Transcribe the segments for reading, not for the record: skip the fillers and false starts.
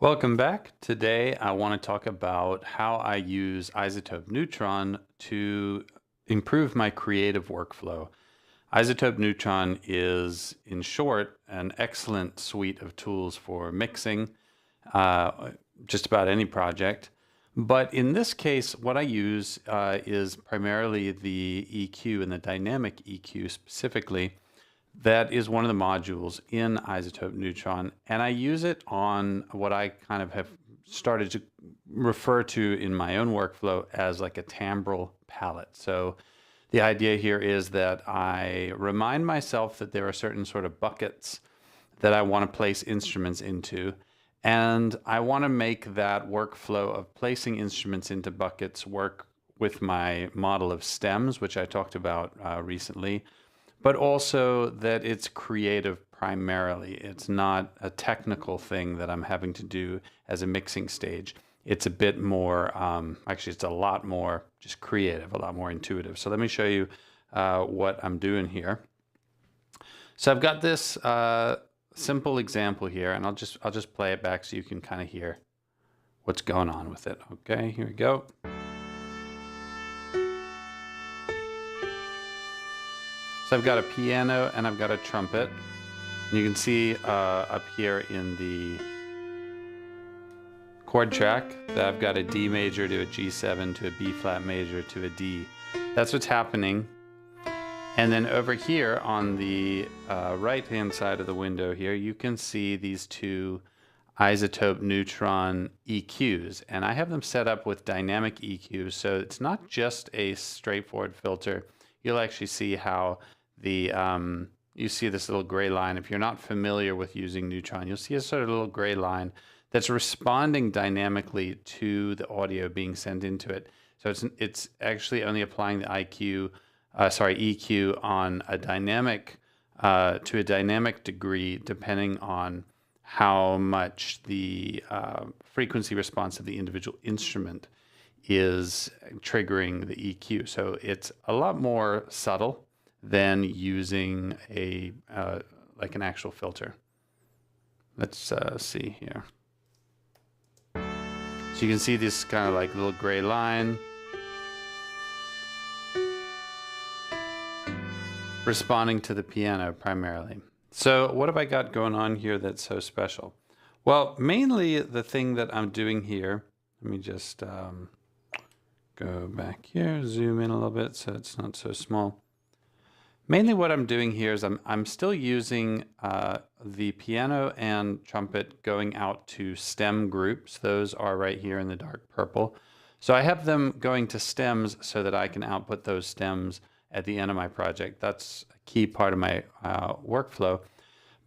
Welcome back. Today I want to talk about how I use iZotope Neutron to improve my creative workflow. iZotope Neutron is, in short, an excellent suite of tools for mixing just about any project. But in this case, what I use is primarily the EQ and the dynamic EQ specifically. That is one of the modules in iZotope Neutron, and I use it on what I kind of have started to refer to in my own workflow as like a timbral palette. So the idea here is that I remind myself that there are certain sort of buckets that I want to place instruments into, and I want to make that workflow of placing instruments into buckets work with my model of stems, which I talked about recently, but also that it's creative primarily. It's not a technical thing that I'm having to do as a mixing stage. It's a bit more, actually it's a lot more just creative, a lot more intuitive. So let me show you what I'm doing here. So I've got this simple example here, and I'll just play it back so you can kind of hear what's going on with it. Okay, here we go. So I've got a piano and I've got a trumpet. You can see up here in the chord track that I've got a D major to a G7 to a B flat major to a D. That's what's happening. And then over here on the right hand side of the window here, you can see these two iZotope Neutron EQs, and I have them set up with dynamic EQs, so it's not just a straightforward filter. You'll actually see how the you see this little gray line. If you're not familiar with using Neutron, you'll see a sort of little gray line that's responding dynamically to the audio being sent into it. So it's actually only applying the EQ on a dynamic to a dynamic degree, depending on how much the frequency response of the individual instrument is triggering the EQ. So it's a lot more subtle than using a like an actual filter. Let's see here. So you can see this kind of like little gray line responding to the piano primarily. So what have I got going on here that's so special? Well, mainly the thing that I'm doing here, let me just go back here, zoom in a little bit so it's not so small. Mainly what I'm doing here is I'm still using the piano and trumpet going out to stem groups. Those are right here in the dark purple. So I have them going to stems so that I can output those stems at the end of my project. That's a key part of my workflow.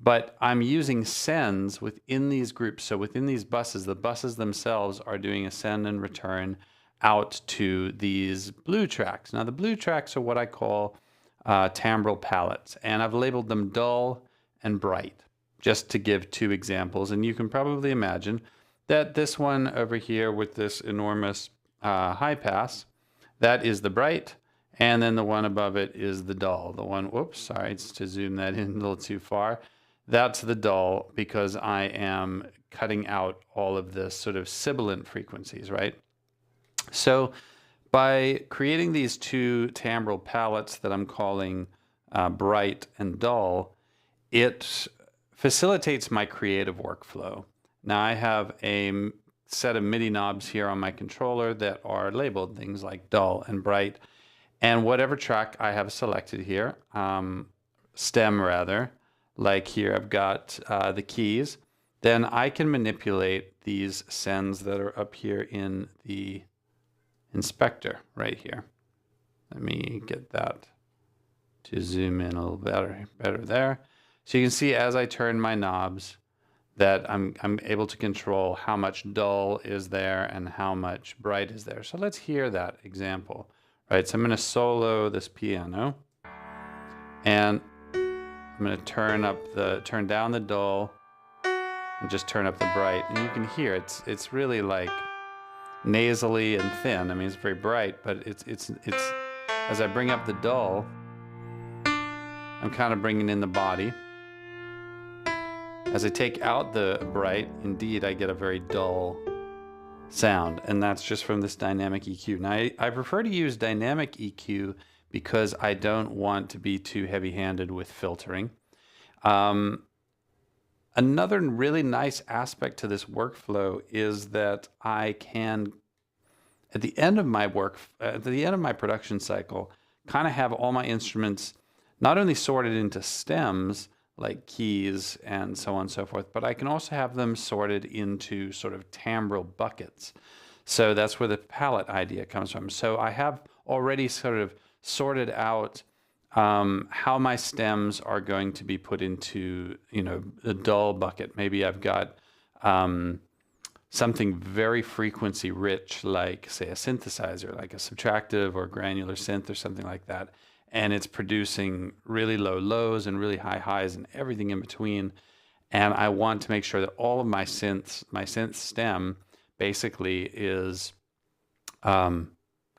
But I'm using sends within these groups. So within these buses, the buses themselves are doing a send and return out to these blue tracks. Now the blue tracks are what I call timbral palettes, and I've labeled them dull and bright, just to give two examples. And you can probably imagine that this one over here with this enormous high pass, that is the bright, and then the one above it is the dull. The one, whoops, sorry, it's to zoom that in a little too far. That's the dull, because I am cutting out all of the sort of sibilant frequencies, right? So by creating these two timbral palettes that I'm calling bright and dull, it facilitates my creative workflow. Now I have a set of MIDI knobs here on my controller that are labeled things like dull and bright, and whatever track I have selected here, stem rather, like here I've got the keys, then I can manipulate these sends that are up here in the inspector right here. Let me get that to zoom in a little better there. So you can see as I turn my knobs that I'm able to control how much dull is there and how much bright is there. So let's hear that example. Right, so I'm going to solo this piano, and I'm going to turn down the dull and just turn up the bright, and you can hear it's really like nasally and thin. I mean, it's very bright, but it's as I bring up the dull, I'm kind of bringing in the body, As I take out the bright, indeed, I get a very dull sound, and that's just from this dynamic EQ. Now, I prefer to use dynamic EQ because I don't want to be too heavy-handed with filtering. Another really nice aspect to this workflow is that I can, at the end of my production cycle, kind of have all my instruments not only sorted into stems, like keys and so on and so forth, but I can also have them sorted into sort of timbral buckets. So that's where the palette idea comes from. So I have already sort of sorted out how my stems are going to be put into, a dull bucket. Maybe I've got something very frequency rich, like say a synthesizer, like a subtractive or granular synth or something like that. And it's producing really low lows and really high highs and everything in between. And I want to make sure that all of my synth stem basically is kind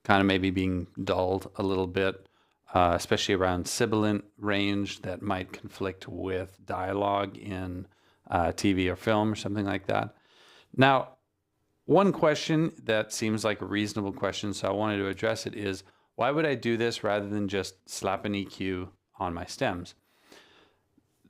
of maybe being dulled a little bit, especially around sibilant range that might conflict with dialogue in TV or film or something like that. Now, one question that seems like a reasonable question, so I wanted to address it, is why would I do this rather than just slap an EQ on my stems?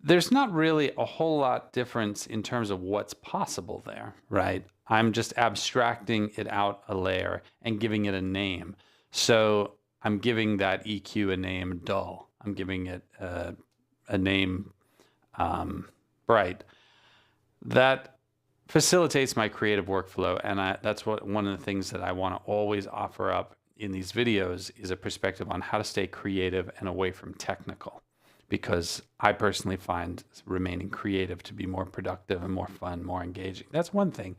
There's not really a whole lot difference in terms of what's possible there, right? I'm just abstracting it out a layer and giving it a name. So I'm giving that EQ a name dull. I'm giving it a name bright. That facilitates my creative workflow, and that's one of the things that I want to always offer up in these videos is a perspective on how to stay creative and away from technical, because I personally find remaining creative to be more productive and more fun, more engaging. That's one thing.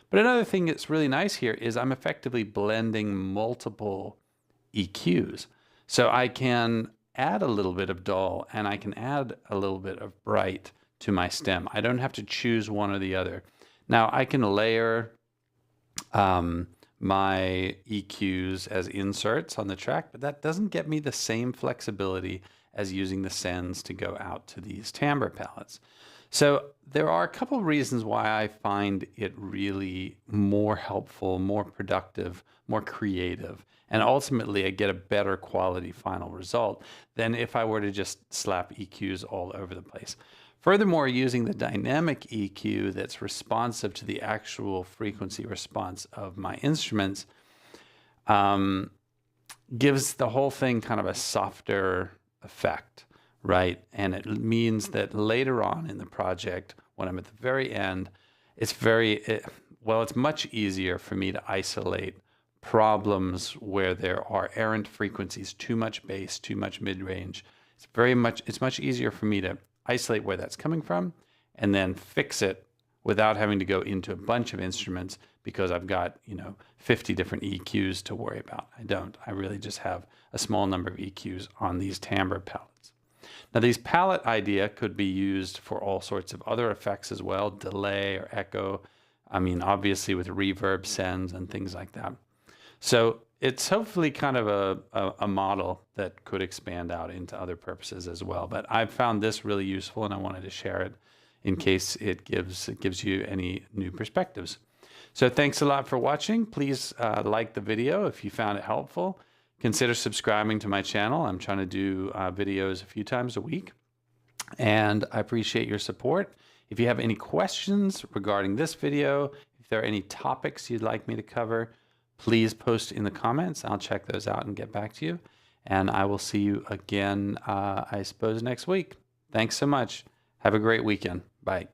But another thing that's really nice here is I'm effectively blending multiple EQs. So I can add a little bit of dull and I can add a little bit of bright to my stem. I don't have to choose one or the other. Now I can layer my EQs as inserts on the track, but that doesn't get me the same flexibility as using the sends to go out to these timbre palettes. So there are a couple reasons why I find it really more helpful, more productive, more creative, and ultimately I get a better quality final result than if I were to just slap EQs all over the place. Furthermore, using the dynamic EQ that's responsive to the actual frequency response of my instruments gives the whole thing kind of a softer effect, right? And it means that later on in the project, when I'm at the very end, it's much easier for me to isolate problems where there are errant frequencies, too much bass, too much mid-range. It's much easier for me to isolate where that's coming from and then fix it without having to go into a bunch of instruments because I've got, 50 different EQs to worry about. I don't. I really just have a small number of EQs on these timbre palettes. Now, these palette idea could be used for all sorts of other effects as well, delay or echo. I mean, obviously with reverb sends and things like that. So it's hopefully kind of a model that could expand out into other purposes as well. But I've found this really useful and I wanted to share it in case it gives you any new perspectives. So thanks a lot for watching. Please like the video if you found it helpful. Consider subscribing to my channel. I'm trying to do videos a few times a week. And I appreciate your support. If you have any questions regarding this video, if there are any topics you'd like me to cover, please post in the comments. I'll check those out and get back to you. And I will see you again, I suppose, next week. Thanks so much. Have a great weekend. Bye.